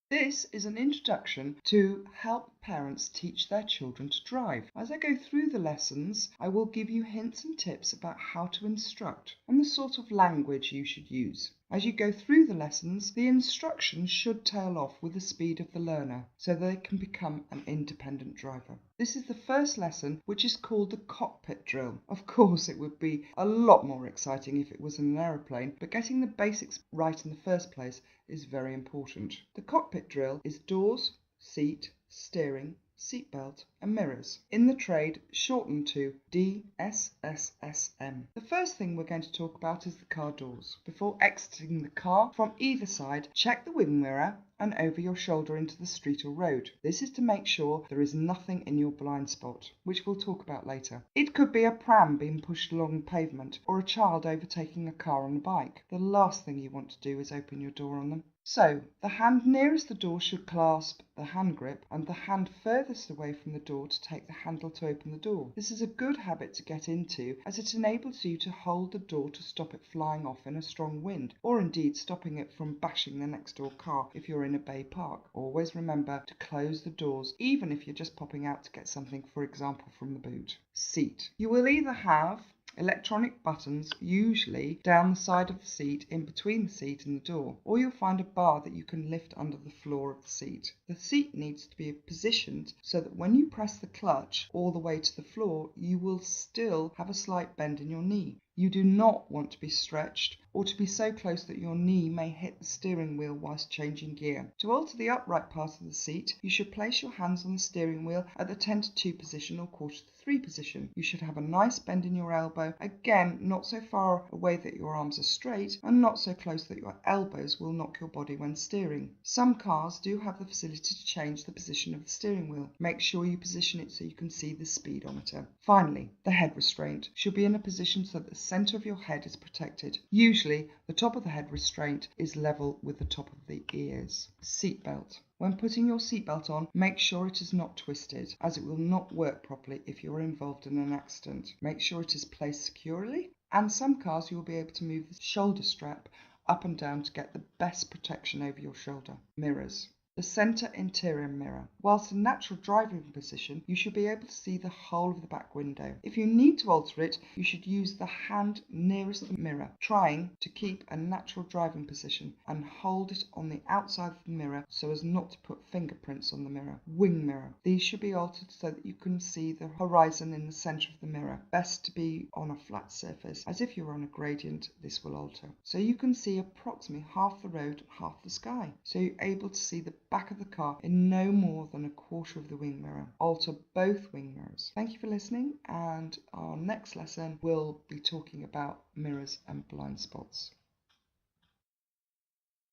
This is an introduction to help parents teach their children to drive. As I go through the lessons, I will give you hints and tips about how to instruct and the sort of language you should use. As you go through the lessons, the instructions should tail off with the speed of the learner so they can become an independent driver. This is the first lesson, which is called the cockpit drill. Of course, it would be a lot more exciting if it was in an aeroplane, but getting the basics right in the first place is very important. The cockpit drill is doors, seat, steering, seatbelt and mirrors. In the trade, shortened to DSSSM. The first thing we're going to talk about is the car doors. Before exiting the car from either side, check the wing mirror and over your shoulder into the street or road. This is to make sure there is nothing in your blind spot, which we'll talk about later. It could be a pram being pushed along the pavement or a child overtaking a car on a bike. The last thing you want to do is open your door on them. So, the hand nearest the door should clasp the hand grip and the hand furthest away from the door to take the handle to open the door. This is a good habit to get into as it enables you to hold the door to stop it flying off in a strong wind, or indeed stopping it from bashing the next door car if you're in a bay park. Always remember to close the doors even if you're just popping out to get something, for example from the boot. Seat. You will either have electronic buttons, usually down the side of the seat in between the seat and the door, or you'll find a bar that you can lift under the floor of the seat. The seat needs to be positioned so that when you press the clutch all the way to the floor, you will still have a slight bend in your knee. You do not want to be stretched or to be so close that your knee may hit the steering wheel whilst changing gear. To alter the upright part of the seat, you should place your hands on the steering wheel at the 10 to 2 position or quarter to 3 position. You should have a nice bend in your elbow, again not so far away that your arms are straight and not so close that your elbows will knock your body when steering. Some cars do have the facility to change the position of the steering wheel. Make sure you position it so you can see the speedometer. Finally, the head restraint should be in a position so that the center of your head is protected. Usually, the top of the head restraint is level with the top of the ears. Seatbelt. When putting your seatbelt on, make sure it is not twisted, as it will not work properly if you are involved in an accident. Make sure it is placed securely, and some cars you will be able to move the shoulder strap up and down to get the best protection over your shoulder. Mirrors. The center interior mirror. Whilst in natural driving position, you should be able to see the whole of the back window. If you need to alter it, you should use the hand nearest the mirror, trying to keep a natural driving position and hold it on the outside of the mirror so as not to put fingerprints on the mirror. Wing mirror. These should be altered so that you can see the horizon in the center of the mirror. Best to be on a flat surface, as if you're on a gradient, this will alter. So you can see approximately half the road and half the sky. So you're able to see the back of the car in no more than a quarter of the wing mirror. Alter both wing mirrors. Thank you for listening, and our next lesson will be talking about mirrors and blind spots.